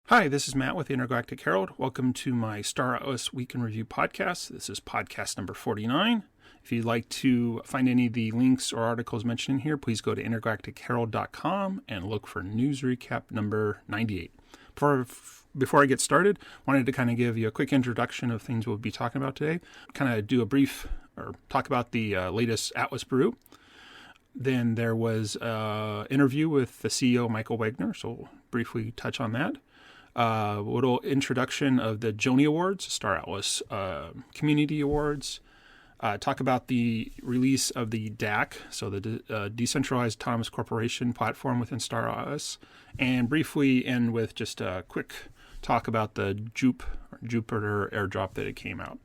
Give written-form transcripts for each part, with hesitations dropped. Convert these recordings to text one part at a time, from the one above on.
Hi, this is Matt with the Intergalactic Herald. Welcome to my Star Atlas Week in Review podcast. This is podcast number 49. If you'd like to find any of the links or articles mentioned in here, please go to intergalacticherald.com and look for news recap number 98. Before I get started, I wanted to kind of give you a quick introduction of things we'll be talking about today. Kind of do a brief or talk about the latest Atlas brew. Then there was an interview with the CEO, Michael Wagner, so we'll briefly touch on that. A little introduction of the Joni Awards, Star Atlas Community Awards. Talk about the release of the DAC, so the Decentralized Autonomous Corporation platform within Star Atlas. And briefly end with just a quick talk about the Jupiter airdrop that it came out.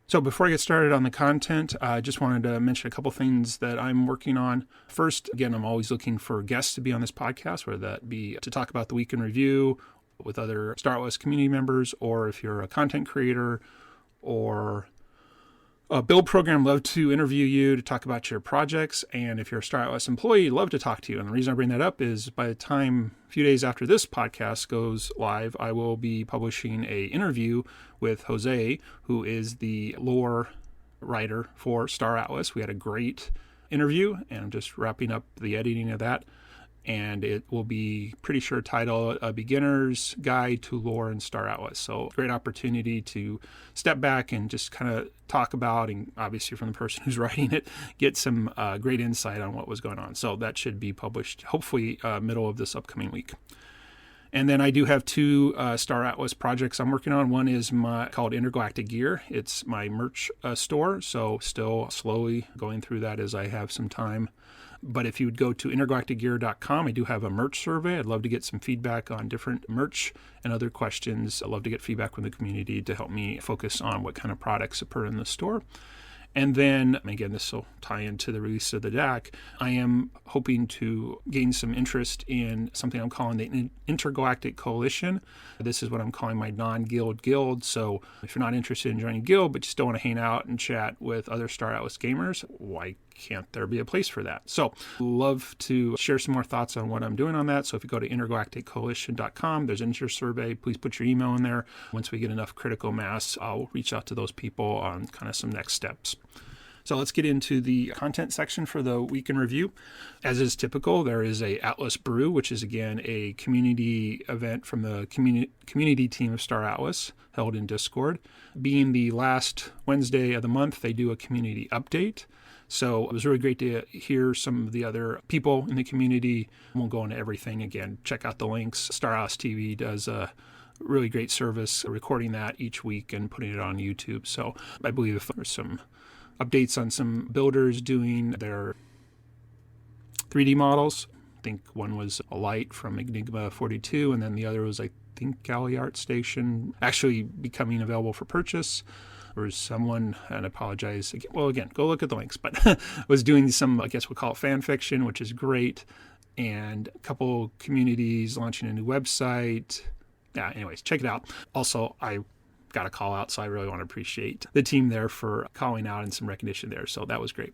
So before I get started on the content, I just wanted to mention a couple things that I'm working on. First, again, I'm always looking for guests to be on this podcast, whether that be to talk about the week in review with other Star Atlas community members, or if you're a content creator or a build program, love to interview you to talk about your projects. And if you're a Star Atlas employee, love to talk to you. And the reason I bring that up is by the time, a few days after this podcast goes live, I will be publishing a interview with Jose, who is the lore writer for Star Atlas. We had a great interview, and I'm just wrapping up the editing of that. And it will be pretty sure titled A Beginner's Guide to Lore in Star Atlas. So great opportunity to step back and just kind of talk about, and obviously from the person who's writing it, get some great insight on what was going on. So that should be published hopefully middle of this upcoming week. And then I do have two Star Atlas projects I'm working on. One is called Intergalactic Gear. It's my merch store, so still slowly going through that as I have some time. But if you would go to intergalacticgear.com, I do have a merch survey. I'd love to get some feedback on different merch and other questions. I'd love to get feedback from the community to help me focus on what kind of products appear in the store. And then, again, this will tie into the release of the DAC. I am hoping to gain some interest in something I'm calling the Intergalactic Coalition. This is what I'm calling my non-guild guild. So if you're not interested in joining a guild, but you still want to hang out and chat with other Star Atlas gamers, why can't there be a place for that? So love to share some more thoughts on what I'm doing on that. So if you go to intergalacticcoalition.com, there's an interest survey. Please put your email in there. Once we get enough critical mass, I'll reach out to those people on kind of some next steps. So let's get into the content section for the week in review. As is typical, there is a Atlas Brew, which is again a community event from the community team of Star Atlas held in Discord. Being the last Wednesday of the month, they do a community update. So it was really great to hear some of the other people in the community. Won't go into everything. Again, check out the links. Star Atlas TV does a really great service recording that each week and putting it on YouTube. So I believe there's some updates on some builders doing their 3D models. I think one was a light from Enigma 42, and then the other was, I think, Galliard Station, actually becoming available for purchase. There was someone, and I apologize, well, again, go look at the links, but was doing some, I guess we'll call it fan fiction, which is great, and a couple communities launching a new website. Yeah, anyways, check it out. Also, I got a call out, so I really want to appreciate the team there for calling out and some recognition there. So that was great.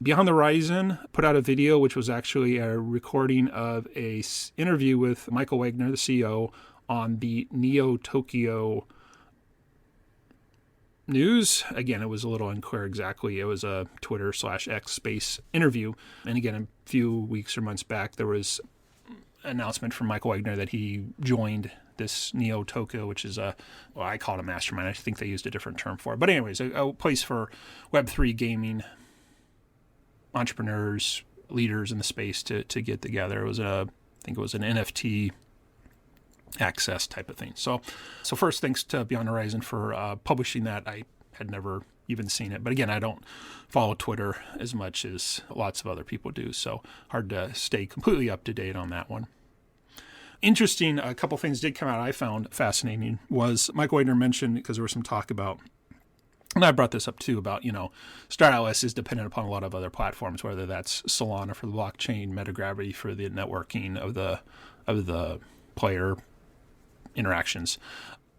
Beyond the Horizon put out a video, which was actually a recording of a interview with Michael Wagner, the CEO, on the Neo Tokyo news. Again, it was a little unclear exactly. It was a Twitter/X space interview. And again, a few weeks or months back, there was an announcement from Michael Wagner that he joined this Neo Tokyo, which is I call it a mastermind. I think they used a different term for it. But anyways, a place for Web3 gaming entrepreneurs, leaders in the space to get together. It was I think it was an NFT access type of thing. So first, thanks to Beyond Horizon for publishing that. I had never even seen it. But again, I don't follow Twitter as much as lots of other people do. So hard to stay completely up to date on that one. Interesting, a couple things did come out I found fascinating was Michael Wagner mentioned, because there was some talk about, and I brought this up too, about, Star Atlas is dependent upon a lot of other platforms, whether that's Solana for the blockchain, Metagravity for the networking of the player interactions.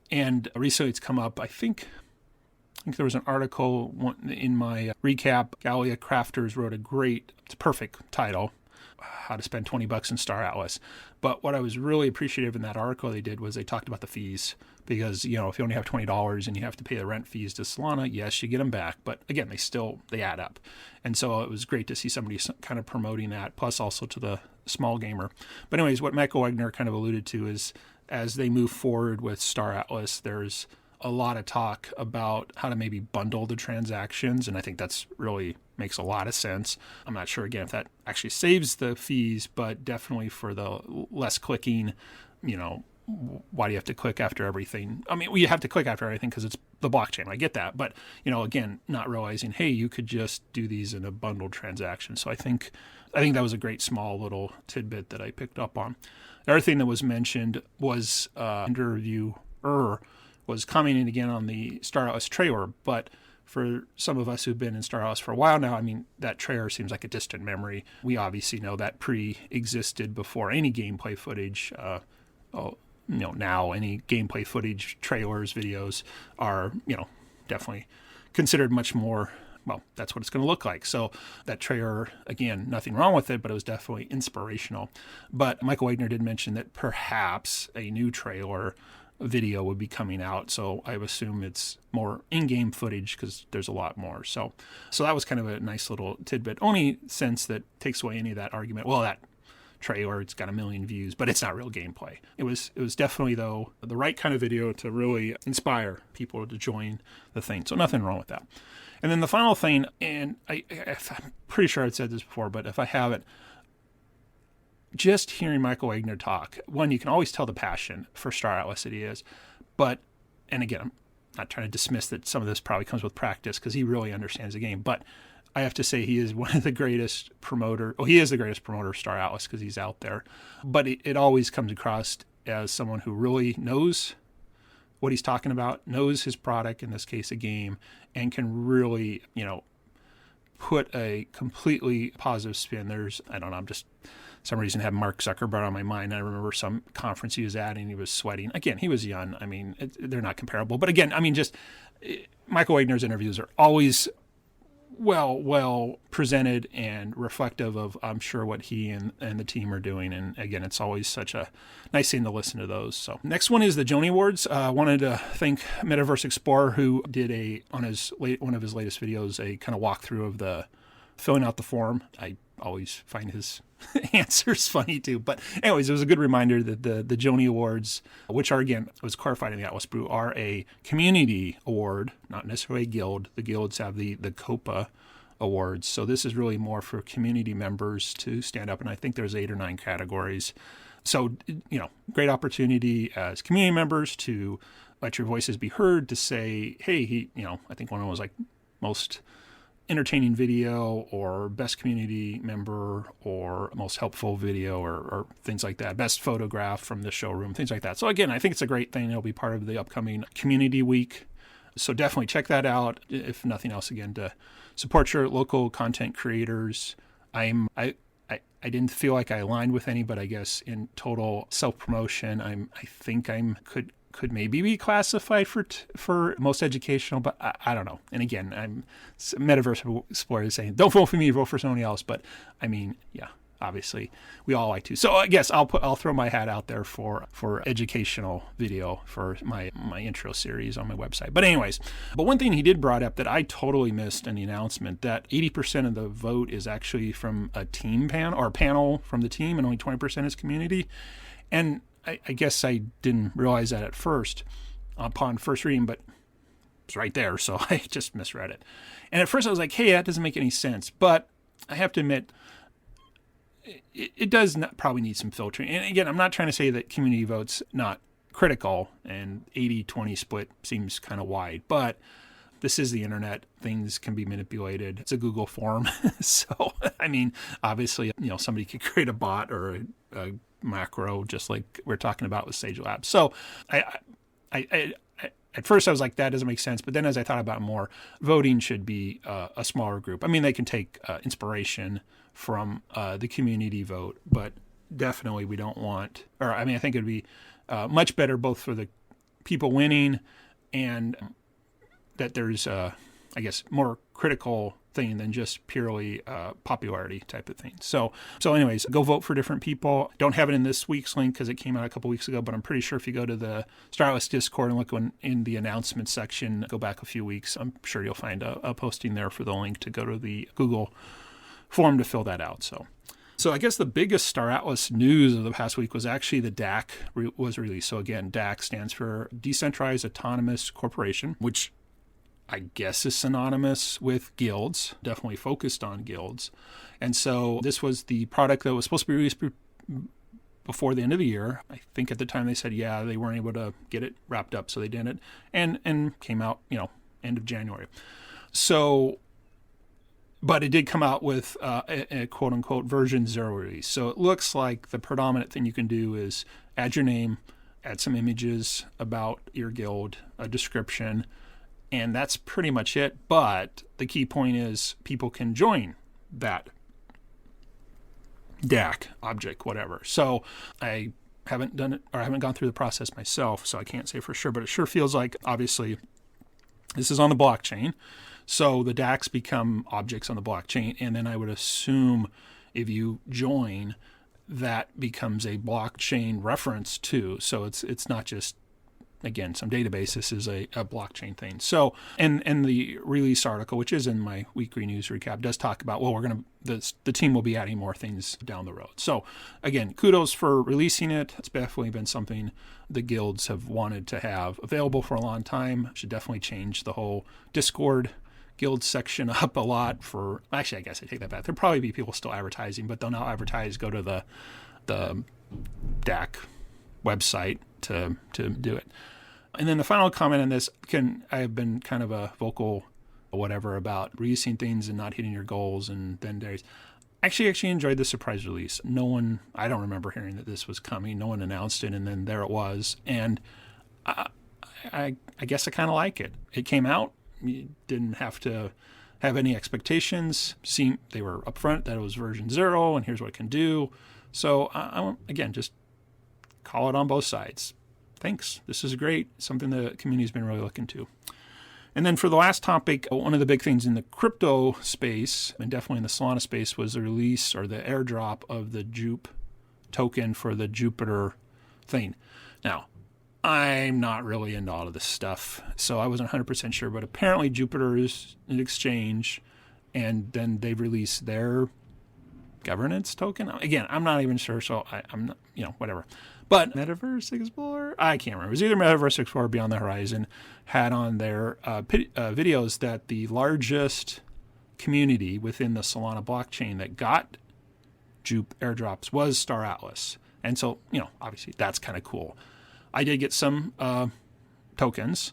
And recently it's come up, I think there was an article in my recap. Gallia Crafters wrote it's a perfect title. how to spend $20 in Star Atlas. But what I was really appreciative in that article they did was they talked about the fees, because, if you only have $20 and you have to pay the rent fees to Solana, yes, you get them back. But again, they add up. And so it was great to see somebody kind of promoting that, plus also to the small gamer. But anyways, what Michael Wagner kind of alluded to is, as they move forward with Star Atlas, there's a lot of talk about how to maybe bundle the transactions. And I think that's really makes a lot of sense. I'm not sure, again, if that actually saves the fees, but definitely for the less clicking, why do you have to click after everything? I mean, you have to click after everything because it's the blockchain. I get that. But, again, not realizing, hey, you could just do these in a bundled transaction. So I think that was a great small little tidbit that I picked up on. The other thing that was mentioned was interviewer was commenting again on the Star Atlas trailer. But for some of us who've been in Star Atlas for a while now, I mean, that trailer seems like a distant memory. We obviously know that pre-existed before any gameplay footage. Now any gameplay footage, trailers, videos are, definitely considered much more, well, that's what it's going to look like. So that trailer, again, nothing wrong with it, but it was definitely inspirational. But Michael Wagner did mention that perhaps a new trailer video would be coming out. So I assume it's more in-game footage because there's a lot more. So that was kind of a nice little tidbit. Only sense that takes away any of that argument. Well, that trailer, it's got 1 million views, but it's not real gameplay. It was definitely, though, the right kind of video to really inspire people to join the thing. So nothing wrong with that. And then the final thing, and I'm pretty sure I've said this before, but if I haven't, just hearing Michael Wagner talk, one, you can always tell the passion for Star Atlas that he is. But, and again, I'm not trying to dismiss that some of this probably comes with practice because he really understands the game. But I have to say he is one of the greatest promoter. Well, he is the greatest promoter of Star Atlas because he's out there. But it always comes across as someone who really knows what he's talking about, knows his product, in this case a game, and can really, put a completely positive spin. I'm just some reason have Mark Zuckerberg on my mind. I remember some conference he was at and he was sweating. Again, he was young. I mean, they're not comparable. But again, I mean, just Michael Wagner's interviews are always well presented and reflective of, I'm sure, what he and the team are doing. And again, it's always such a nice thing to listen to those. So next one is the Joni Awards. I wanted to thank Metaverse Explorer, who did one of his latest videos, a kind of walkthrough of the filling out the form. I always find his answers funny too. But anyways, it was a good reminder that the Joni Awards, which are, again, it was clarified in the Atlas Brew, are a community award, not necessarily a guild. The guilds have the COPA awards. So this is really more for community members to stand up. And I think there's 8 or 9 categories. So, great opportunity as community members to let your voices be heard, to say, hey, I think one of them was like most entertaining video or best community member or most helpful video or things like that, best photograph from the showroom, things like that. So again, I think it's a great thing. It'll be part of the upcoming community week. So definitely check that out, if nothing else, again, to support your local content creators. I didn't feel like I aligned with any, but I guess in total self-promotion, I think could maybe be classified for most educational, but I don't know. And again, I'm Metaverse Explorer is saying, don't vote for me, vote for somebody else. But I mean, yeah, obviously we all like to. So I guess I'll throw my hat out there for educational video for my intro series on my website. But anyways, one thing he did brought up that I totally missed in the announcement, that 80% of the vote is actually from a team panel or a panel from the team, and only 20% is community. And I guess I didn't realize that at first upon first reading, but it's right there, so I just misread it. And at first I was like, hey, that doesn't make any sense. But I have to admit, it does probably need some filtering. And again, I'm not trying to say that community vote's not critical, and 80-20 split seems kind of wide, but this is the internet. Things can be manipulated. It's a Google form. So, I mean, obviously, somebody could create a bot or a macro, just like we're talking about with Sage Labs. So I at first I was like, that doesn't make sense. But then as I thought about it more, voting should be a smaller group. I mean, they can take inspiration from the community vote, but definitely we don't want, I think it would be much better both for the people winning and that there's I guess, more critical thing than just purely popularity type of thing. So anyways, go vote for different people. Don't have it in this week's link because it came out a couple weeks ago, but I'm pretty sure if you go to the Star Atlas Discord and look in the announcement section, go back a few weeks, I'm sure you'll find a posting there for the link to go to the Google form to fill that out. So I guess the biggest Star Atlas news of the past week was actually the DAC was released. So again, DAC stands for Decentralized Autonomous Corporation, which I guess is synonymous with guilds, definitely focused on guilds. And so this was the product that was supposed to be released before the end of the year. I think at the time they said, they weren't able to get it wrapped up, so they did it, and came out, end of January. So, but it did come out with a quote-unquote version 0 release. So it looks like the predominant thing you can do is add your name, add some images about your guild, a description, and that's pretty much it. But the key point is people can join that DAC object, whatever. So I haven't done it, or I haven't gone through the process myself, so I can't say for sure, but it sure feels like, obviously, this is on the blockchain. So the DACs become objects on the blockchain, and then I would assume if you join, that becomes a blockchain reference too. So it's not just, again, some database. This is a blockchain thing. So, and the release article, which is in my weekly news recap, does talk about, the team will be adding more things down the road. So again, kudos for releasing it. It's definitely been something the guilds have wanted to have available for a long time. Should definitely change the whole Discord guild section up a lot for, actually, I guess I take that back. There'll probably be people still advertising, but they'll now advertise, go to the DAC website to do it. And then the final comment on this, I have been kind of a vocal whatever about releasing things and not hitting your goals, and then there's actually enjoyed the surprise release. I don't remember hearing that this was coming. No one announced it, and then there it was. And I guess I kind of like it. It came out. You didn't have to have any expectations. They were upfront that it was version 0, and here's what it can do. So again, just call it on both sides. Thanks. This is great. Something the community's been really looking to. And then for the last topic, one of the big things in the crypto space, and definitely in the Solana space, was the release or the airdrop of the Jupe token for the Jupiter thing. Now, I'm not really into all of this stuff, so I wasn't 100% sure, but apparently Jupiter is an exchange, and then they've released their governance token. Again, I'm not even sure, so I'm not, whatever. But Metaverse Explorer, I can't remember. It was either Metaverse Explorer or Beyond the Horizon had on their videos that the largest community within the Solana blockchain that got Jupe airdrops was Star Atlas. And so, obviously that's kind of cool. I did get some tokens.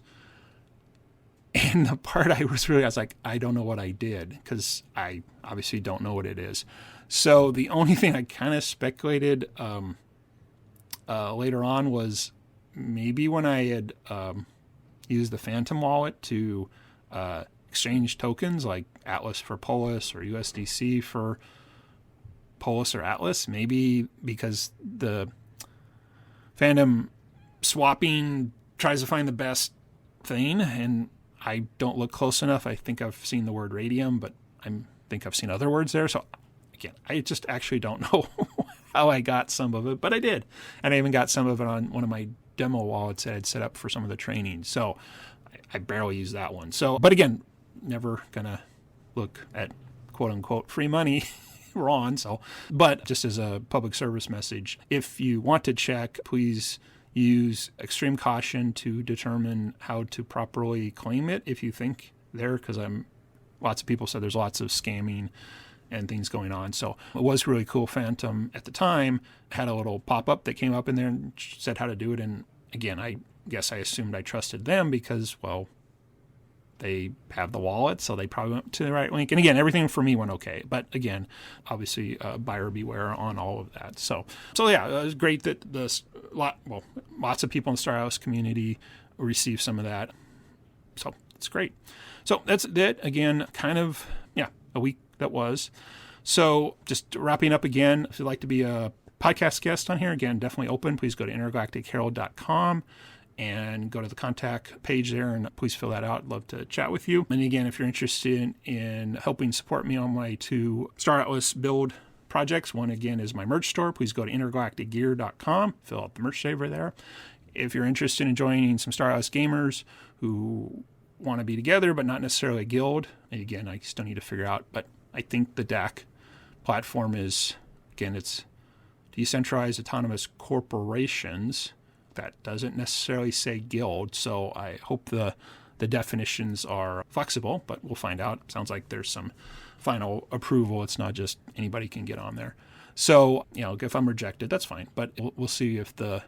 And the part I was like, I don't know what I did, because I obviously don't know what it is. So the only thing I kind of speculated later on was maybe when I had used the Phantom wallet to exchange tokens like Atlas for Polis or USDC for Polis or Atlas, maybe because the Phantom swapping tries to find the best thing, and I don't look close enough. I think I've seen the word radium, but I think I've seen other words there. So again, I just actually don't know how I got some of it, but I did. And I even got some of it on one of my demo wallets that I'd set up for some of the training. So I barely use that one. So, but again, never gonna look at quote unquote free money Ron. So, but just as a public service message, if you want to check, please use extreme caution to determine how to properly claim it if you think because lots of people said there's lots of scamming and things going on. So it was really cool. Phantom at the time had a little pop-up that came up in there and said how to do it. And again, I guess I assumed I trusted them because, they have the wallet, so they probably went to the right link. And again, everything for me went okay. But again, obviously, buyer beware on all of that. So yeah, it was great that lots of people in the Star Atlas community received some of that. So it's great. So that's it. Again, kind of, a week that was. So just wrapping up again, if you'd like to be a podcast guest on here, again, definitely open. Please go to intergalacticherald.com and go to the contact page there and please fill that out. I'd love to chat with you. And again, if you're interested in helping support me on my 2 Star Atlas build projects, one again is my merch store. Please go to intergalacticgear.com, fill out the merch saver there. If you're interested in joining some Star Atlas gamers who want to be together but not necessarily a guild, and again, I still need to figure out, but I think the DAC platform is, again, it's decentralized autonomous corporations. That doesn't necessarily say guild, so I hope the definitions are flexible, but we'll find out. Sounds like there's some final approval. It's not just anybody can get on there. So, if I'm rejected, that's fine, but we'll see if the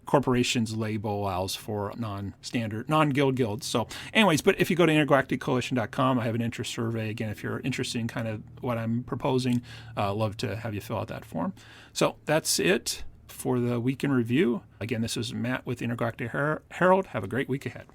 corporations label allows for non-standard, non-guild guilds. So anyways, but if you go to intergalacticcoalition.com, I have an interest survey. Again, if you're interested in kind of what I'm proposing, love to have you fill out that form. So that's it for the week in review. Again, this is Matt with Intergalactic Herald. Have a great week ahead.